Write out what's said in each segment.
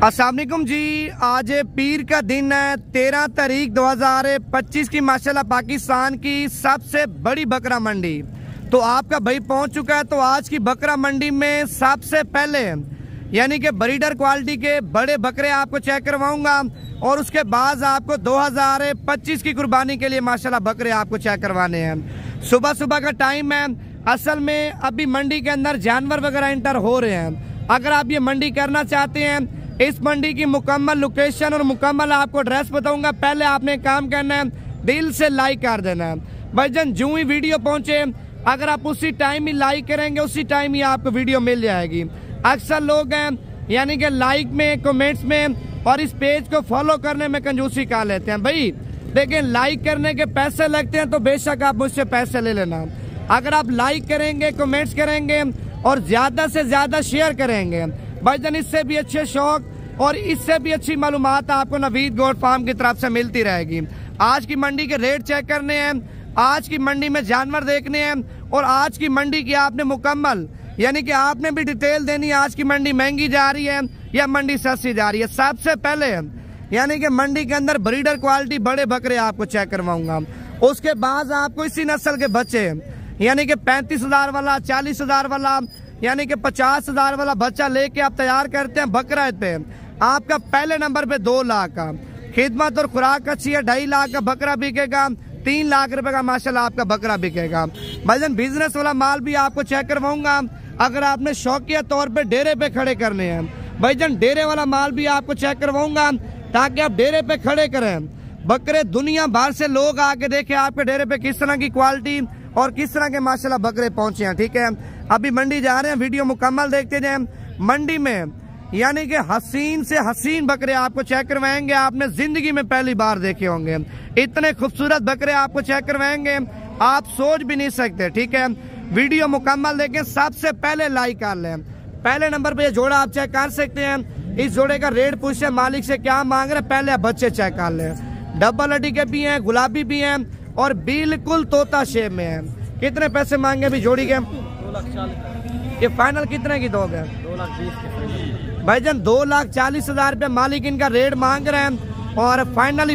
अस्सलाम वालेकुम जी। आज पीर का दिन है, 13 तारीख 2025 की माशाल्लाह पाकिस्तान की सबसे बड़ी बकरा मंडी। तो आपका भाई पहुंच चुका है। तो आज की बकरा मंडी में सबसे पहले यानी कि ब्रीडर क्वालिटी के बड़े बकरे आपको चेक करवाऊंगा और उसके बाद आपको 2025 की कुर्बानी के लिए माशाल्लाह बकरे आपको चेक करवाने हैं। सुबह सुबह का टाइम है। असल में अभी मंडी के अंदर जानवर वगैरह एंटर हो रहे हैं। अगर आप ये मंडी करना चाहते हैं, इस मंडी की मुकम्मल लोकेशन और मुकम्मल आपको एड्रेस बताऊंगा। पहले आपने काम करना है, दिल से लाइक कर देना है भाईजान। जो ही वीडियो पहुंचे, अगर आप उसी टाइम ही लाइक करेंगे, उसी टाइम ही आपको वीडियो मिल जाएगी। अक्सर लोग हैं यानी कि लाइक में, कमेंट्स में और इस पेज को फॉलो करने में कंजूसी कर लेते हैं। भाई देखिए, लाइक करने के पैसे लगते हैं तो बेशक आप मुझसे पैसे ले लेना। अगर आप लाइक करेंगे, कमेंट्स करेंगे और ज्यादा से ज्यादा शेयर करेंगे भाईजान, इससे भी अच्छे शौक और इससे भी अच्छी मालूमात आपको नवीद गोट फार्म की तरफ से मिलती रहेगी। आज की मंडी के रेट चेक करने हैं, आज की मंडी में जानवर देखने हैं और आज की मंडी की आपने मुकम्मल यानी कि आपने भी डिटेल देनी है। आज की मंडी महंगी जा रही है या मंडी सस्ती जा रही है। सबसे पहले यानी कि मंडी के अंदर ब्रीडर क्वालिटी बड़े बकरे आपको चेक करवाऊंगा। उसके बाद आपको इसी नस्ल के बच्चे यानी कि 35,000 वाला, 40,000 वाला यानी कि 50,000 वाला बच्चा लेके आप तैयार करते हैं बकरा पे। आपका पहले नंबर पे 2 लाख का खिदमत और खुराक अच्छी है, 2.5 लाख का बकरा बिकेगा, 3 लाख रुपए का माशाल्लाह आपका बकरा बिकेगा। भाईजान बिजनेस वाला माल भी आपको चेक करवाऊंगा। अगर आपने शौकिया तौर पे डेरे पे खड़े करने हैं भाईजान, डेरे वाला माल भी आपको चेक करवाऊंगा ताकि आप डेरे पे खड़े करें बकरे। दुनिया भर से लोग आके देखें आपके डेरे पे किस तरह की क्वालिटी और किस तरह के माशाल्लाह बकरे पहुंचे हैं। ठीक है, अभी मंडी जा रहे हैं, वीडियो मुकम्मल देखते जाएं। मंडी में यानी कि हसीन से हसीन बकरे आपको चेक करवाएंगे। आपने जिंदगी में पहली बार देखे होंगे, इतने खूबसूरत बकरे आपको चेक करवाएंगे, आप सोच भी नहीं सकते। ठीक है, वीडियो मुकम्मल देखें। सबसे पहले लाइक कर लें। पहले नंबर पे ये जोड़ा आप चेक कर सकते हैं। इस जोड़े का रेट पूछे मालिक से क्या मांग रहे, पहले आप बच्चे चेक कर लें। डबल हड्डी के भी हैं, गुलाबी भी हैं और बिल्कुल तोता शेप में है। कितने पैसे मांगे अभी जोड़ी के? 2,40,000। ये फाइनल कितने की दोगे? 2,20,000 भाईजान 2,40,000 रुपए मालिक इनका रेट मांग रहे हैं और फाइनल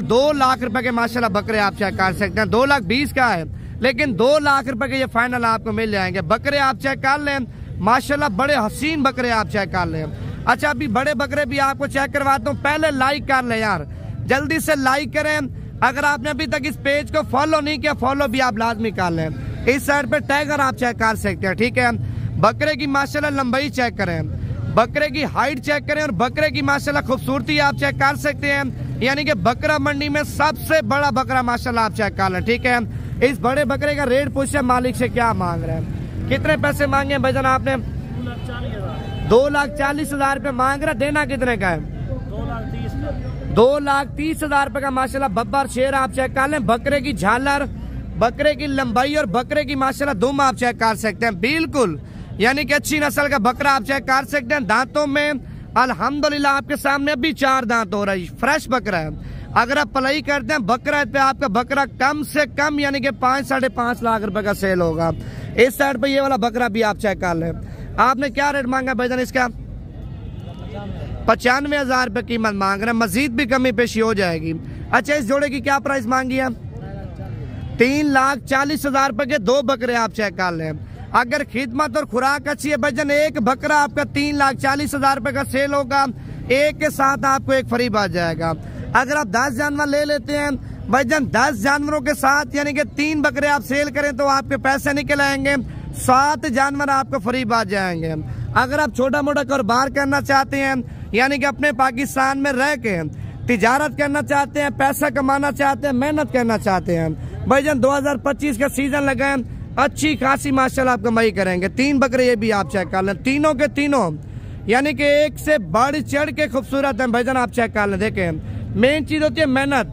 2 लाख रुपए के माशाल्लाह बकरे आप चेक कर सकते हैं। 2,20,000 का है लेकिन 2 लाख रुपए के ये फाइनल आपको मिल जाएंगे। बकरे आप चेक कर लें माशाल्लाह, बड़े हसीन बकरे आप चेक कर लें। अच्छा, अभी बड़े बकरे भी आपको चेक करवाता हूँ। पहले लाइक कर ले यार, जल्दी से लाइक करें। अगर आपने अभी तक इस पेज को फॉलो नहीं किया, फॉलो भी आप लाजमी कर लें। इस साइड पे टाइगर आप चेक कर सकते हैं। ठीक है, बकरे की माशाल्लाह लंबाई चेक करें, बकरे की हाइट चेक करें और बकरे की माशाल्लाह खूबसूरती आप चेक कर सकते हैं। यानी कि बकरा मंडी में सबसे बड़ा बकरा माशाल्लाह आप चेक कर लें। ठीक है, इस बड़े बकरे का रेट पूछे मालिक से क्या मांग रहे हैं, कितने पैसे मांगे भाईजान आपने? 2,40,000 रुपए मांग रहे। देना कितने का है? 2,30,000 रुपए का माशाल्लाह बब्बर शेर आप चेक कर लें। बकरे की झालर, बकरे की लंबाई और बकरे की माशाल्लाह दुम आप चेक कर सकते हैं। बिल्कुल यानी कि अच्छी नस्ल का बकरा आप चेक कर सकते हैं। दांतों में अल्हम्दुलिल्लाह आपके सामने अभी 4 दांत हो रही, फ्रेश बकरा है। अगर आप पलाई करते हैं बकरा पे, आपका बकरा कम से कम यानी कि 5-5.5 लाख रुपए का सेल होगा। इस साइड पे ये वाला बकरा भी आप चेक कर लें। आपने क्या रेट मांगा भाईजान इसका? 95,000 रुपए कीमत मांग रहे हैं, मजीद भी कमी पेशी हो जाएगी। अच्छा, इस जोड़े की क्या प्राइस मांगी है? 3,40,000 रुपए के 2 बकरे आप चेक कर लें। अगर खिदमत और खुराक अच्छी है भाईजान, एक बकरा आपका 3,40,000 रुपए का सेल होगा। एक के साथ आपको एक फ्री आ जाएगा। अगर आप 10 जानवर ले लेते हैं भाईजान, 10 जानवरों के साथ यानी कि 3 बकरे आप सेल करें तो आपके पैसे निकल आएंगे, 7 जानवर आपको फ्री आ जाएंगे। अगर आप छोटा मोटा कारोबार करना चाहते हैं यानी कि अपने पाकिस्तान में रह के तिजारत करना चाहते हैं, पैसा कमाना चाहते हैं, मेहनत करना चाहते हैं भाईजान, 2025 का सीजन लगा है, अच्छी खासी माशाल्लाह आप कमाई करेंगे। 3 बकरे ये भी आप चेक कर लें, तीनों के तीनों यानी कि एक से बढ़ चढ़ के खूबसूरत है भाईजान, आप चेक कर लें। देखें, मेन चीज होती है मेहनत।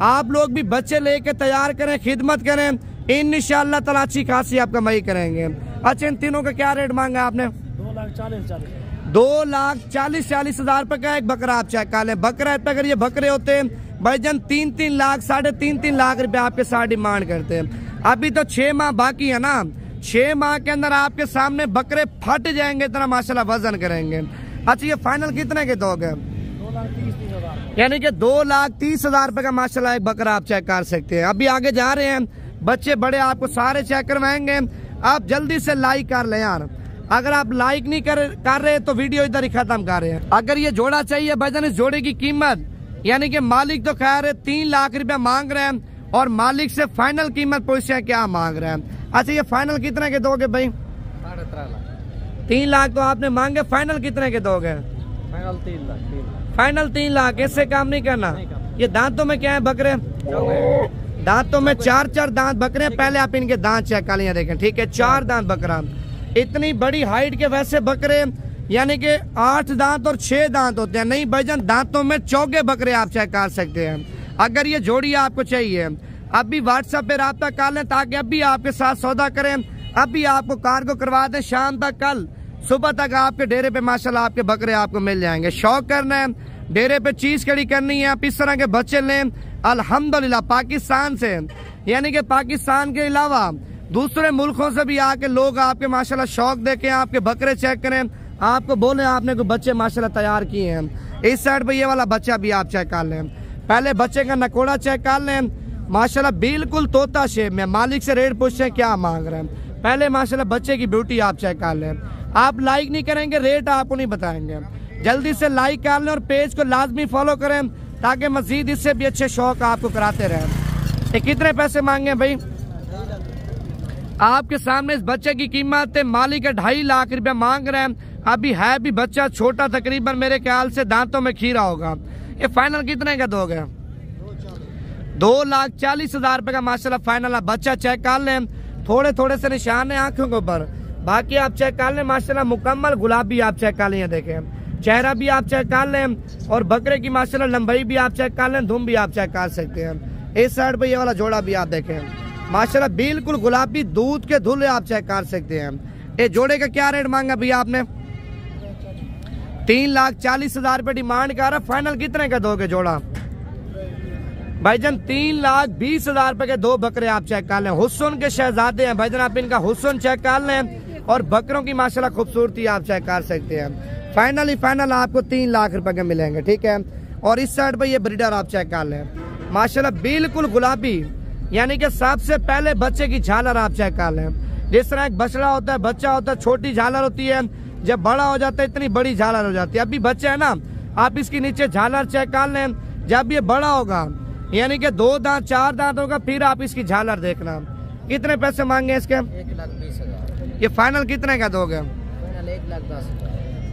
आप लोग भी बच्चे लेके तैयार करें, खिदमत करें, इंशाअल्लाह ताला अच्छी खासी आप कमाई करेंगे। अच्छा, इन तीनों का क्या रेट मांगा आपने? 2,40,000 रुपए का एक बकरा आप चेक कर लें। बकरा पे अगर ये बकरे होते भाईजान 3-3 लाख, 3.5 लाख रुपए आपके साथ डिमांड करते हैं। अभी तो 6 माह बाकी है ना, 6 माह के अंदर आपके सामने बकरे फट जाएंगे, इतना माशाल्लाह वजन करेंगे। अच्छा ये फाइनल कितने के दोगे? 2,30,000। यानी कि 2,30,000 रुपए का माशाल्लाह एक बकरा आप चेक कर सकते हैं। अभी आगे जा रहे हैं, बच्चे बड़े आपको सारे चेक करवाएंगे। आप जल्दी से लाइक कर ले यार, अगर आप लाइक नहीं कर रहे तो वीडियो इधर ही खत्म कर रहे हैं। अगर ये जोड़ा चाहिए भाईजान, इस जोड़े की कीमत यानी कि मालिक तो खैर 3 लाख रुपया मांग रहे हैं और मालिक से फाइनल कीमत पूछे क्या मांग रहे हैं। अच्छा ये फाइनल कितने के दोगे भाई? 13.5 लाख। 3 लाख तो आपने मांगे, फाइनल कितने के दोगे? फाइनल 3 लाख। फाइनल 3 लाख, इससे काम नहीं करना। ये दांतों में क्या है बकरे? दांतों में 4 दांत बकरे। पहले आप इनके दांत चेक कर लिया देखें, ठीक है? 4 दांत बकरा, इतनी बड़ी हाइट के वैसे बकरे यानी कि 8 दांत और 6 दांत होते हैं। नहीं भाईजान, दांतों में चौके बकरे आप चेक कर सकते हैं। अगर ये जोड़ी आपको चाहिए अभी व्हाट्सएप पे राब्ता कर लें ताकि अभी आपके साथ सौदा करें, अभी आपको कार्गो करवा दें। शाम तक, कल सुबह तक आपके डेरे पे माशाल्लाह आपके बकरे आपको मिल जाएंगे। शौक करना है, डेरे पे चीज कड़ी करनी है, आप इस तरह के बच्चे लें। अल्हम्दुलिल्लाह पाकिस्तान से यानी कि पाकिस्तान के अलावा दूसरे मुल्कों से भी आके लोग आपके माशाल्लाह शौक देखें, आपके बकरे चेक करें, आपको बोले आपने कोई बच्चे माशाल्लाह तैयार किए हैं। इस साइड पे ये वाला बच्चा भी आप चेक कर लें। पहले बच्चे का नकोड़ा चेक कर लें, माशाल्लाह बिल्कुल तोता शेप में। मालिक से रेट पूछे क्या मांग रहे हैं। पहले माशाल्लाह बच्चे की ब्यूटी आप चेक कर लें। आप लाइक नहीं करेंगे, रेट आपको नहीं बताएंगे। जल्दी से लाइक कर लें और पेज को लाजमी फॉलो करें ताकि मजीद इससे भी अच्छे शौक आपको कराते रहें। ये कितने पैसे मांगे भाई? आपके सामने इस बच्चे की कीमत मालिक 2.5 लाख रुपया मांग रहे हैं। अभी है भी बच्चा छोटा, तकरीबन मेरे ख्याल से दांतों में खीरा होगा। ये फाइनल कितने का दोगे? 2,40,000 रुपए का माशाल्लाह फाइनल। बच्चा चेक कर लें, थोड़े थोड़े से निशान है आंखों के ऊपर, बाकी आप चेक कर लें। माशाल्लाह मुकम्मल गुलाबी आप चेक कर लें, देखें चेहरा भी आप चेक कर लें और बकरे की माशाल्लाह लंबाई भी आप चेक कर लें, धुम भी आप चेक कर सकते हैं। इस साइड पे ये वाला जोड़ा भी आप देखें, माशाल्लाह बिल्कुल गुलाबी दूध के धुले आप चेक कर सकते हैं। ये जोड़े का क्या रेट मांगा भैया आपने? 3,40,000 रुपए डिमांड कर रहा। फाइनल कितने का दोगे जोड़ा? भाईजान 3,20,000 रुपए के 2 बकरे आप चेक कर लें। हुस्न के शहजादे हैं भाईजान, आप इनका हुस्न चेक कर लें और बकरों की माशाल्लाह खूबसूरती आप चेक कर सकते हैं। फाइनल आपको 3 लाख रुपए के मिलेंगे, ठीक है? और इस साइड पे ये ब्रीडर आप चेक कर लें, माशाल्लाह बिल्कुल गुलाबी यानी कि सबसे पहले बच्चे की झालर आप चेक कर लें। जिस तरह एक बछड़ा होता है, बच्चा होता है, छोटी झालर होती है, जब बड़ा हो जाता है इतनी बड़ी झालर हो जाती है। अभी बच्चा है ना, आप इसकी नीचे झालर चेक कर लें। जब ये बड़ा होगा यानी कि 2 दांत 4 दांत होगा, फिर आप इसकी झालर देखना। कितने पैसे मांगे इसके? 1,20,000। ये फाइनल कितने का दोगे? फाइनल 1,10,000।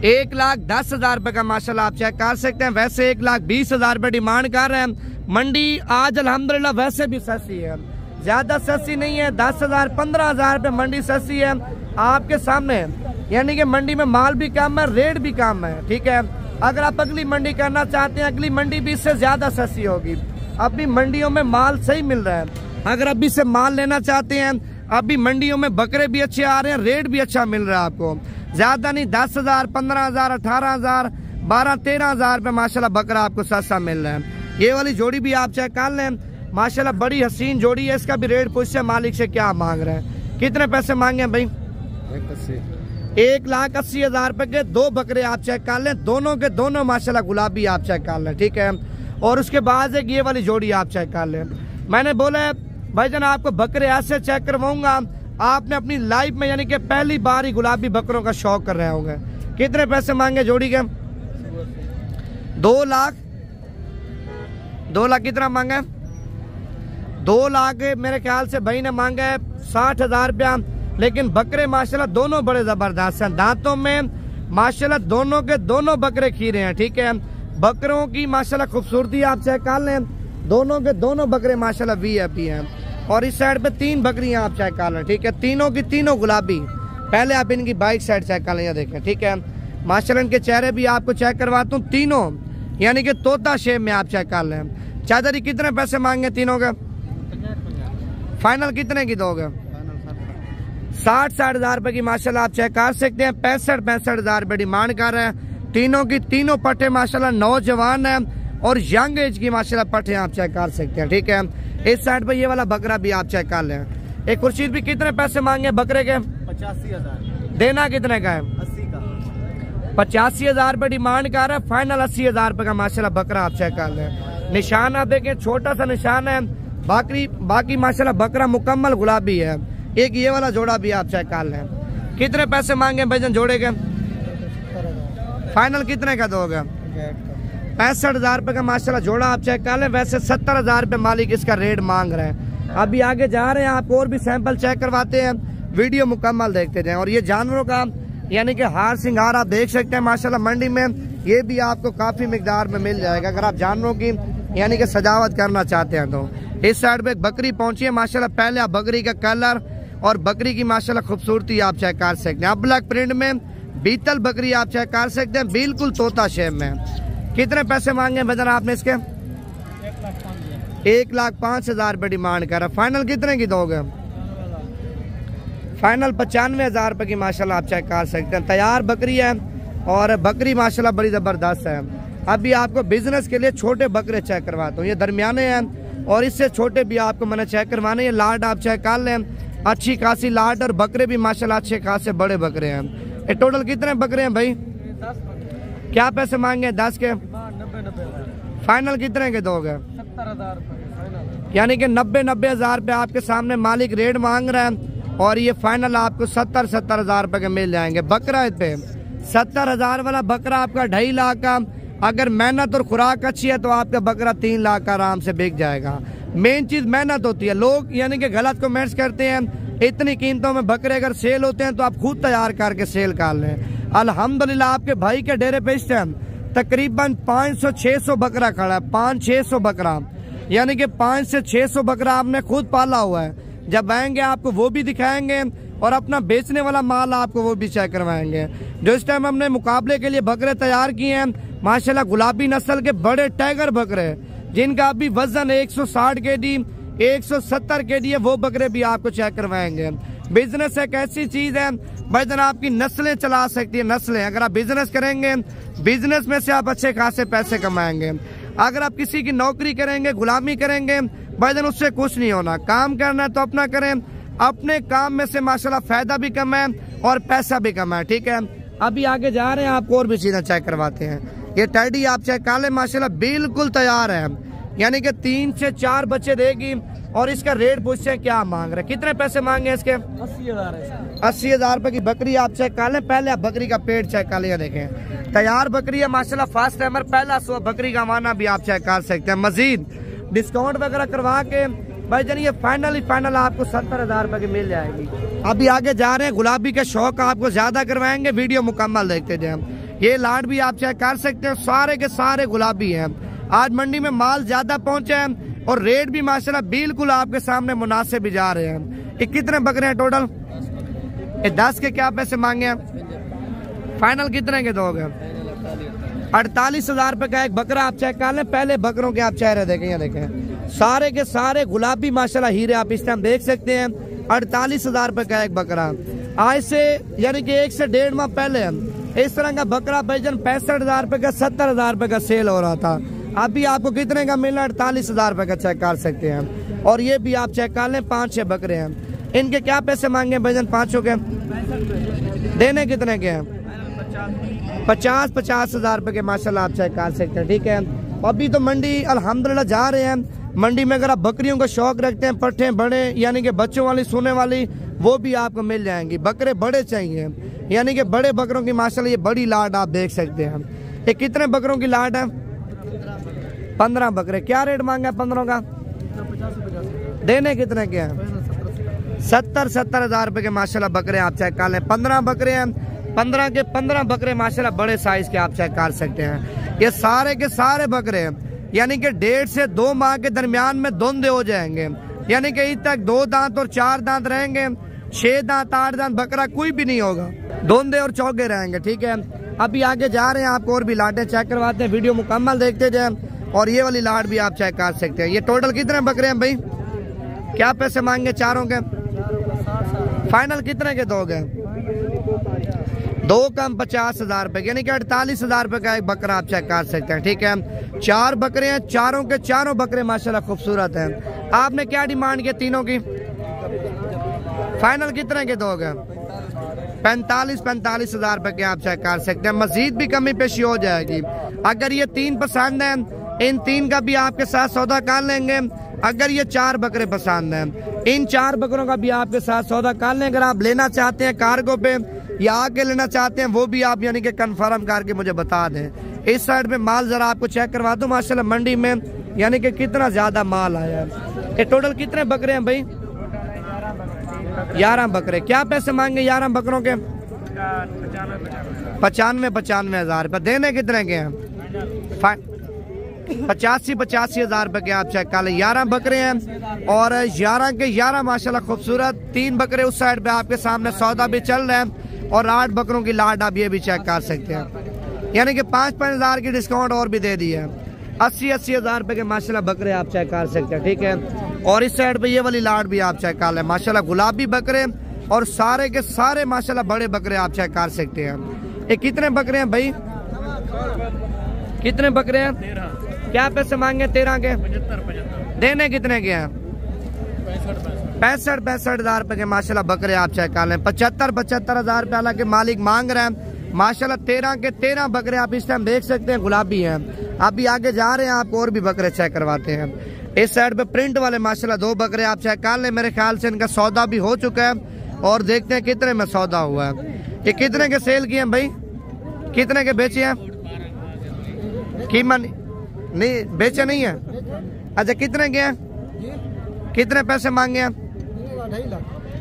1,10,000 रुपए का माशाल्लाह आप चेक कर सकते हैं। वैसे 1,20,000 रुपए डिमांड कर रहे हैं। मंडी आज अल्हम्दुलिल्लाह वैसे भी सस्ती है, ज्यादा सस्ती नहीं है। 10,000 15,000 रुपए मंडी सस्ती है आपके सामने, यानी कि मंडी में माल भी कम है, रेट भी कम है, ठीक है? अगर आप अगली मंडी करना चाहते हैं, अगली मंडी भी इससे ज्यादा सस्ती होगी। अभी मंडियों में माल सही मिल रहा है। अगर अभी से माल लेना चाहते हैं, अभी मंडियों में बकरे भी अच्छे आ रहे हैं, रेट भी अच्छा मिल रहा है आपको। ज्यादा नहीं, 10,000 15,000 18,000 12-13,000 रुपए माशाल्लाह बकरा आपको सस्ता मिल रहा है। ये वाली जोड़ी भी आप चेक कर लें, माशाल्लाह बड़ी हसीन जोड़ी है। इसका भी रेट पूछे मालिक से क्या मांग रहे हैं। कितने पैसे मांगे भाई? 1,80,000 रुपए के 2 बकरे आप चेक कर लें। दोनों के दोनों माशाल्लाह गुलाबी आप चेक कर लें, ठीक है? और उसके बाद एक ये वाली जोड़ी आप चेक कर लें। मैंने बोला भाईजान आपको बकरे ऐसे चेक करवाऊंगा, आपने अपनी लाइफ में यानी कि पहली बार ही गुलाबी बकरों का शौक कर रहे होंगे। कितने पैसे मांगे जोड़ी के? 2 लाख कितना मांगा है? 2 लाख मेरे ख्याल से भाई ने मांगा है 60,000 रुपया। लेकिन बकरे माशाल्लाह दोनों बड़े जबरदस्त हैं। दांतों में माशाल्लाह दोनों के दोनों बकरे खीरे हैं, ठीक है? बकरों की माशाल्लाह खूबसूरती आप चेक कर लें। दोनों के दोनों बकरे माशाल्लाह वीआईपी हैं। और इस साइड पे 3 बकरियां आप चेक कर लें, ठीक है? तीनों की तीनों गुलाबी। पहले आप इनकी बाइक साइड चेक कर लें, देखें, ठीक है? माशाल्लाह इनके चेहरे भी आपको चेक करवाता हूँ। तीनों यानी कि तोता शेप में आप चेक कर लें। चादरी कितने पैसे मांगे तीनों के? फाइनल कितने की दोगे? 60,000 रुपए की माशाल्लाह आप चेक कर सकते हैं। 65,000 रुपए डिमांड कर रहे हैं। तीनों की तीनों पट्टे माशाल्लाह नौजवान है और यंग एज की माशाल्लाह पट्टे आप चेक कर सकते हैं, ठीक है? इस साइड पे ये वाला बकरा भी आप चेक कर लें। एक खुर्शीद भी कितने पैसे मांगे बकरे के? 85,000। देना कितने का है? 80 का। 85,000 रुपये डिमांड कर रहा है, फाइनल 80,000 रुपये का माशाल्लाह बकरा आप चेक कर लें। निशान आप देखें, छोटा सा निशान है, बाकी माशाल्लाह बकरा मुकम्मल गुलाबी है। एक ये वाला जोड़ा भी आप चेक कर लें। कितने पैसे मांगे भाईजान जोड़े के? फाइनल कितने का दोगे? 65,000 रुपये का माशाल्लाह जोड़ा आप चेक कर लें। वैसे 70,000 रुपये मालिक इसका रेट मांग रहे हैं। अभी आगे जा रहे हैं, आप और भी सैंपल चेक करवाते हैं, वीडियो मुकम्मल देखते जाएं। और ये जानवरों का यानी कि हार सिंगार आप देख सकते हैं माशाल्लाह मंडी में, ये भी आपको काफी मिकदार में मिल जाएगा अगर आप जानवरों की यानी कि सजावट करना चाहते हैं। तो इस साइड पे एक बकरी पहुंची है माशाल्लाह। पहले आप बकरी का कलर और बकरी की माशाल्लाह खूबसूरती आप चेक कर सकते हैं। अब ब्लैक प्रिंट में बीतल बकरी आप चेक कर सकते हैं, बिल्कुल तोता शेप में। कितने पैसे मांगे वजन आपने इसके? 1,05,000 रुपये डिमांड कर रहा है। फाइनल कितने की दोगे? फाइनल 95,000 रुपये की माशाल्लाह आप चेक कर सकते हैं। तैयार बकरी है और बकरी माशाल्लाह बड़ी ज़बरदस्त है। अभी आपको बिजनेस के लिए छोटे बकरे चेक करवाता हूँ, ये दरमियाने हैं और इससे छोटे भी आपको मैंने चेक करवाने। ये लाड आप चेक कर लें, अच्छी खासी लाड, और बकरे भी माशाल्लाह अच्छे खासे बड़े बकरे हैं। ये टोटल कितने बकरे हैं भाई? 10 क्या पैसे मांगे? 10 के 90,000 फाइनल कितने के दोगे? 70,000 रुपये। यानी कि 90,000 रुपये आपके सामने मालिक रेट मांग रहा है और ये फाइनल आपको 70,000 रुपये के मिल जाएंगे। बकरा पे 70,000 वाला बकरा आपका 2.5 लाख का, अगर मेहनत और खुराक अच्छी है तो आपका बकरा 3 लाख का आराम से बिक जाएगा। मेन चीज मेहनत होती है। लोग यानी कि गलत कमेंट्स करते हैं, इतनी कीमतों में बकरे अगर सेल होते हैं तो आप खुद तैयार करके सेल कर लें। अल्हम्दुलिल्लाह आपके भाई के डेरे पे इस टाइम तकरीबन 500-600 बकरा खड़ा है, 500-600 बकरा, यानी कि 500 से 600 बकरा आपने खुद पाला हुआ है। जब आएंगे आपको वो भी दिखाएंगे और अपना बेचने वाला माल आपको वो भी चेक करवाएंगे। जो इस टाइम हमने मुकाबले के लिए बकरे तैयार किए हैं माशाल्लाह, गुलाबी नस्ल के बड़े टाइगर बकरे जिनका अभी वजन 160 kg 170 kg है, वो बकरे भी आपको चेक करवाएंगे। बिजनेस एक ऐसी चीज है भाईजान, आपकी नस्लें चला सकती है। नस्लें अगर आप बिजनेस करेंगे, बिजनेस में से आप अच्छे खासे पैसे कमाएंगे। अगर आप किसी की नौकरी करेंगे, गुलामी करेंगे भाईजान, उससे कुछ नहीं होना। काम करना है तो अपना करें, अपने काम में से माशाल्लाह फायदा भी कमाएं और पैसा भी कमाएं। ठीक है, अभी आगे जा रहे हैं, आपको और भी चीजें चेक करवाते हैं। ये टैडी आप चेक कर लें माशाल्लाह, बिल्कुल तैयार है, यानी कि 3 से 4 बच्चे देगी। और इसका रेट पूछते हैं क्या मांग रहे, कितने पैसे मांगे इसके? 80,000 है। 80,000 रुपए की बकरी आप चेक कर लें। पहले आप बकरी का पेट चेक कर लिया, देखें तैयार बकरी है माशाल्लाह, फास्ट टाइमर पहला सो बकरी का वाना भी आप चेक कर सकते हैं। मजीद डिस्काउंट वगैरह करवा के भाई जान ये फाइनल आपको 70,000 रुपए की मिल जाएगी। अभी आगे जा रहे हैं, गुलाबी का शौक आपको ज्यादा करवाएंगे, वीडियो मुकम्मल देखते जाए। ये लाट भी आप चेक कर सकते हैं, सारे के सारे गुलाबी हैं। आज मंडी में माल ज्यादा पहुंचे हैं और रेट भी माशाल्लाह बिल्कुल आपके सामने मुनासिब भी जा रहे हैं। ये कितने बकरे हैं टोटल? ये 10 के क्या पैसे मांगे हैं? फाइनल कितने के दोगे? 48,000 रुपए का एक बकरा आप चेक कर लें। पहले बकरों के आप चेहरे देखें, ये देखें सारे के सारे गुलाबी माशाल्लाह हीरे आप इस टाइम देख सकते हैं। 48,000 रुपए का एक बकरा, आज से यानी कि 1 से 1.5 माह पहले इस तरह का बकरा भाईजान 65,000 रुपए का 70,000 रुपए का सेल हो रहा था। अभी आपको कितने का मिल रहा है? 48,000 रुपए का चेक कर सकते हैं। और ये भी आप चेक कर लें, 5-6 बकरे हैं। इनके क्या पैसे मांगे भाईजान? 5 के देने कितने के हैं? 50,000 रुपए के माशाल्लाह आप चेक कर सकते हैं। ठीक है, अभी तो मंडी अल्हम्दुलिल्लाह जा रहे हैं। मंडी में अगर आप बकरियों का शौक रखते हैं, पट्ठे बड़े यानी कि बच्चों वाली सोने वाली, वो भी आपको मिल जाएंगी। बकरे बड़े चाहिए, यानी कि बड़े बकरों की माशाल्लाह ये बड़ी लाड आप देख सकते हैं। ये कितने बकरों की लाड है? 15 बकरे। क्या रेट मांगा है 15 का? देने कितने के हैं? 70,000 रुपए के माशाल्लाह बकरे आप चेक कर लें। 15 बकरे हैं, 15 के 15 बकरे माशाल्लाह बड़े साइज के आप चेक कर सकते हैं। ये सारे के सारे बकरे हैं, यानी कि 1.5 से 2 माह के दरमियान में धुंधे हो जाएंगे, यानी कि ईद तक 2 दांत और 4 दांत रहेंगे, 6 दांत 8 दांत बकरा कोई भी नहीं होगा, धुंधे और चौके रहेंगे। ठीक है, अभी आगे जा रहे हैं, आपको और भी लाटें चेक करवाते हैं, वीडियो मुकम्मल देखते जाए। और ये वाली लाट भी आप चेक कर सकते हैं। ये टोटल कितने बकरे हैं भाई? क्या पैसे मांगे चारों के? फाइनल कितने के दोगे? 2 कम 50,000 रुपए, यानी कि 48,000 रुपए का एक बकरा आप चेक कर सकते हैं। ठीक है, 4 बकरे हैं, चारों के चारों बकरे माशाल्लाह खूबसूरत हैं। आपने क्या डिमांड किया तीनों की? फाइनल कितने के दोगे? 45 हज़ार रुपए के आप चेक कर सकते हैं। मजीद भी कमी पेशी हो जाएगी। अगर ये 3 पसंद है, इन 3 का भी आपके साथ सौदा कर लेंगे। अगर ये 4 बकरे पसंद हैं, इन 4 बकरों का भी आपके साथ सौदा कर लें। अगर आप लेना चाहते हैं कार्गो पे या आके लेना चाहते हैं, वो भी आप यानी कि कंफर्म करके मुझे बता दें। इस साइड पे माल जरा आपको चेक करवा दूं। माशाल्लाह मंडी में यानी कि कितना ज्यादा माल आया है। ये टोटल कितने बकरे हैं भाई? 11 बकरे। क्या पैसे मांगे 11 बकरों के? 95 हज़ार रुपए। देने कितने के हैं? 85 हज़ार रुपए के आप चेक कर लें। 11 बकरे हैं और 11 के 11 माशाल्लाह खूबसूरत। 3 बकरे उस साइड पे आपके सामने सौदा भी चल रहा है और 8 बकरों की लाट आप ये भी चेक कर सकते हैं। यानी कि 5 हज़ार की डिस्काउंट और भी दे दी है। 80 हज़ार रुपए के माशाल्लाह बकरे आप चेक कर सकते हैं। ठीक है, और इस साइड पे ये वाली लाट भी आप चेक कर लें। माशाल्लाह गुलाबी बकरे और सारे के सारे माशाल्लाह बड़े बकरे आप चेक कर सकते हैं। ये कितने बकरे हैं भाई? कितने बकरे हैं? 13। क्या पैसे मांगे 13 के? 75 देने कितने के हैं? 65 हज़ार रुपए के माशाल्लाह बकरे आप चेक कर लें। 75 हज़ार रुपए हालांकि मालिक मांग रहे हैं। माशाल्लाह 13 के 13 बकरे आप इस टाइम देख सकते हैं, गुलाबी हैं। अभी आगे जा रहे हैं, आप और भी बकरे चेक करवाते हैं। इस साइड पे प्रिंट वाले माशाल्लाह 2 बकरे आप चेक कर लें। मेरे ख्याल से इनका सौदा भी हो चुका है और देखते हैं कितने में सौदा हुआ है। ये कितने के सेल किए हैं भाई? कितने के बेचे हैं? कीमत नहीं बेचे नहीं है। अच्छा कितने के हैं? कितने पैसे मांगे हैं?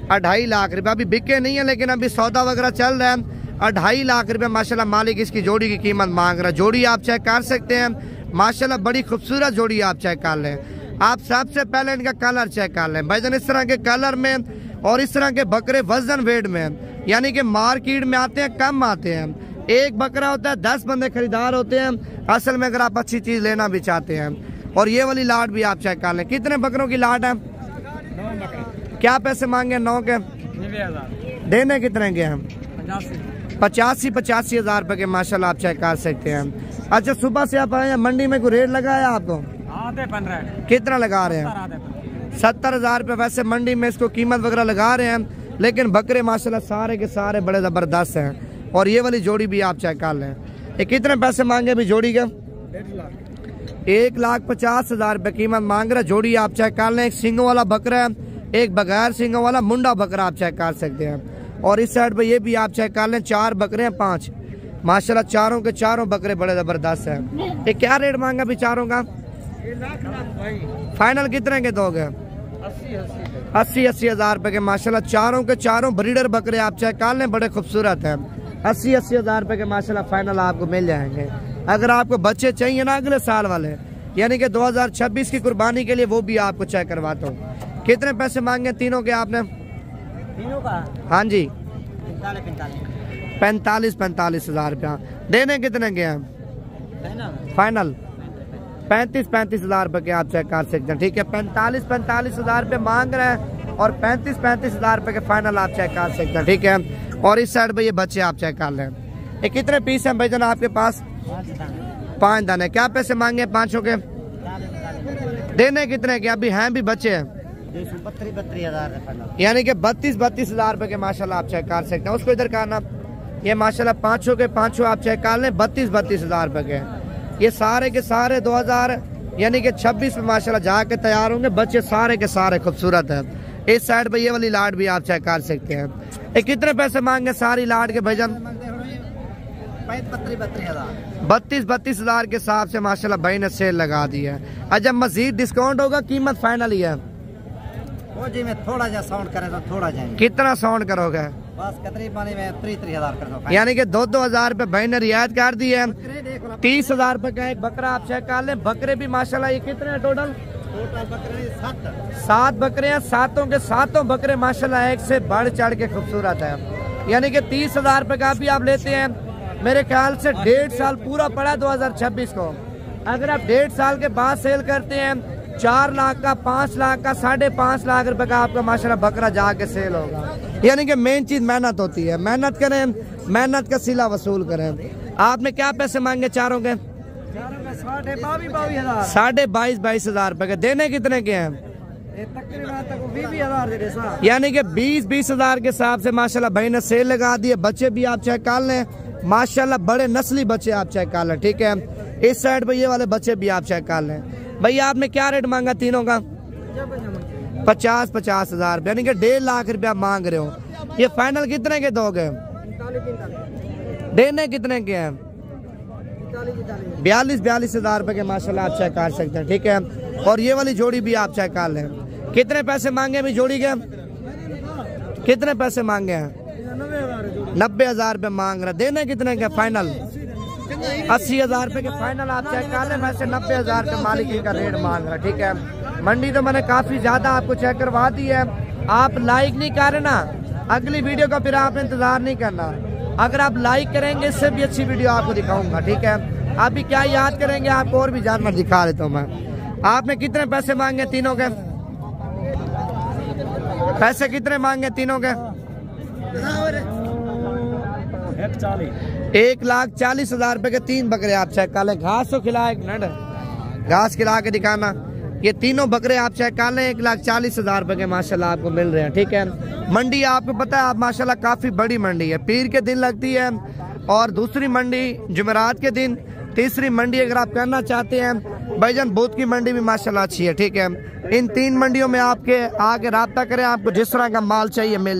2.5 लाख रुपए। अभी बिके नहीं है लेकिन अभी सौदा वगैरह चल रहा है। 2.5 लाख रुपए माशाल्लाह मालिक इसकी जोड़ी की कीमत मांग रहा है। जोड़ी आप चेक कर सकते हैं। माशाल्लाह बड़ी खूबसूरत जोड़ी आप चेक कर लें। आप सबसे पहले इनका कलर चेक कर लें भाईजान। इस तरह के कलर में और इस तरह के बकरे वजन वेट में यानी कि मार्केट में आते हैं, कम आते हैं। एक बकरा होता है, 10 बंदे खरीदार होते हैं असल में, अगर आप अच्छी चीज लेना भी चाहते हैं। और ये वाली लाट भी आप चेक कर लें। कितने बकरों की लाट है? 9 बकरे। क्या पैसे मांगे 9 के? 90,000। देने कितने के हैं? 85 हज़ार रुपए के माशाल्लाह आप चेक कर सकते हैं। अच्छा सुबह से आप आए हैं, मंडी में कोई रेट लगाया आपको? आधे 15। कितना लगा रहे हैं? 70 हज़ार रुपए। वैसे मंडी में इसको कीमत वगैरह लगा रहे हैं लेकिन बकरे माशाल्लाह सारे के सारे बड़े जबरदस्त हैं। और ये वाली जोड़ी भी आप चेक कर लें। ये कितने पैसे मांगे अभी जोड़ी के? 1,50,000 रुपए कीमत मांग रहा। जोड़ी आप चेक कर लें। एक सिंगों वाला बकरा है, एक बगैर सिंगों वाला मुंडा बकरा आप चेक कर सकते हैं। और इस साइड पे ये भी आप चेक कर लें। 4 बकरे हैं, 5 माशाल्लाह चारों के चारों बकरे बड़े जबरदस्त हैं। ये क्या रेट मांगा अभी चारों का? फाइनल कितने के दोगे? 80 हज़ार रुपए के माशाल्लाह चारों के चारों ब्रीडर बकरे आप चेक कर लें, बड़े खूबसूरत हैं। 80 हज़ार रुपए के माशाल्लाह फाइनल आपको मिल जाएंगे। अगर आपको बच्चे चाहिए ना अगले साल वाले यानी कि 2026 की कुर्बानी के लिए, वो भी आपको चेक करवाता हूँ। कितने पैसे मांगे तीनों के आपने? तीनों का? हाँ जी 45 45 हज़ार रुपया। देने कितने के हैं फाइनल? 35 हज़ार रुपए के आप चेक कर सकते हैं। ठीक है, 45 हज़ार रुपये मांग रहे हैं और 35 हज़ार रुपए के फाइनल आप चेक कर सकते हैं। ठीक है, और इस साइड पे ये बच्चे आप चेक कर लें। ये कितने पीस हैं भाईजान आपके पास? 5 दाने। क्या पैसे मांगे 5 के? देने कितने के? अभी हैं भी बच्चे हैं 32 हज़ार यानी कि 32 हज़ार रुपए के माशाल्लाह आप चेक कर सकते हैं। उसको इधर करना। ये माशाल्लाह 5 के 5 आप चेक कर लें। 32 हज़ार रुपए के ये सारे के सारे 2000 यानी कि 26 में माशाल्लाह जाके तैयार होंगे। बच्चे सारे के सारे खूबसूरत हैं। इस साइड पे ये वाली लाट भी आप चेक कर सकते हैं। ये कितने पैसे मांगे सारी लाट के भाईजान? 32 हज़ार के हिसाब से माशाल्लाह भाई ने सेल लगा दी है। अच्छा मजीद डिस्काउंट होगा? कीमत फाइनल ही है। वो जी मैं थोड़ा जा साउंड करे तो थोड़ा जाएंगे। कितना साउंड करोगे? बस कतरी पानी में 33 हज़ार कर दो। यानी कि 2 हज़ार रुपए भाई ने रियायत कर दी है। 30 हज़ार रुपए का एक बकरा आप चेक कर लें। बकरे भी माशाल्लाह ये कितने हैं टोटल? बकरे 7 बकरे हैं। 7 के 7 बकरे माशाल्लाह एक से बढ़ चढ़ के खूबसूरत है। यानी कि 30 हज़ार रुपए का भी आप लेते हैं। मेरे ख्याल से 1.5 साल पूरा पड़ा 2026 को। अगर आप 1.5 साल के बाद सेल करते हैं 4 लाख का, 5 लाख का, 5.5 लाख रुपए का आपका माशाल्लाह बकरा जाके सेल होगा। यानी कि मेन चीज मेहनत होती है। मेहनत करें, मेहनत का सिला वसूल करें। आपने क्या पैसे मांगे चारों के? 22 हज़ार। 22 हज़ार रुपए के। देने कितने के हैं? यानी कि 20-20 हजार के हिसाब से माशाल्लाह भाई ने सेल लगा दी है। बच्चे भी आप चेक कर लें, माशाल्लाह बड़े नस्ली बच्चे आप चेक कर लें, ठीक है। इस साइड पे ये वाले बच्चे भी आप चेक कर लें। भैया आपने क्या रेट मांगा तीनों का? 50-50 हजार, यानी कि 1.5 लाख रुपया मांग रहे हो। ये फाइनल कितने के दोगे? देने कितने के हैं? 42 हजार रुपए के माशाल्लाह आप चेक कर सकते हैं, ठीक है। और ये वाली जोड़ी भी आप चेक कर लें। कितने पैसे मांगे अभी जोड़ी के? कितने पैसे मांगे हैं? 90 हजार रुपये मांग रहे। देने कितने के फाइनल? 80 हजार रुपये के फाइनल आप चेक कर लें। वैसे 90 हजार रुपये मालिक का रेट मांग रहा है, ठीक है। मंडी तो मैंने काफी ज्यादा आपको चेक करवा दी है। आप लाइक नहीं कर रहे ना, अगली वीडियो का फिर आपने इंतजार नहीं करना। अगर आप लाइक करेंगे इससे भी अच्छी वीडियो आपको दिखाऊंगा, ठीक है। आप भी क्या याद करेंगे, आपको और भी जानवर दिखा देता हूँ मैं। आपने कितने पैसे मांगे तीनों के? पैसे कितने मांगे तीनों के? 1,40,000 रुपए के 3 बकरे आप चेक कर लें। घास तो खिला, एक मिनट घास खिला के दिखाना। ये तीनों बकरे आप चेक कर लें, 1,40,000 रुपए के माशाल्लाह आपको मिल रहे हैं, ठीक है। मंडी आपको पता है आप माशाल्लाह काफी बड़ी मंडी है। पीर के दिन लगती है और दूसरी मंडी जुमेरात के दिन, तीसरी मंडी अगर आप करना चाहते हैं भाईजान बुध की मंडी भी माशाल्लाह अच्छी है, ठीक है। इन 3 मंडियों में आपके आके राब्ता करें, आपको जिस तरह का माल चाहिए मिल जाए।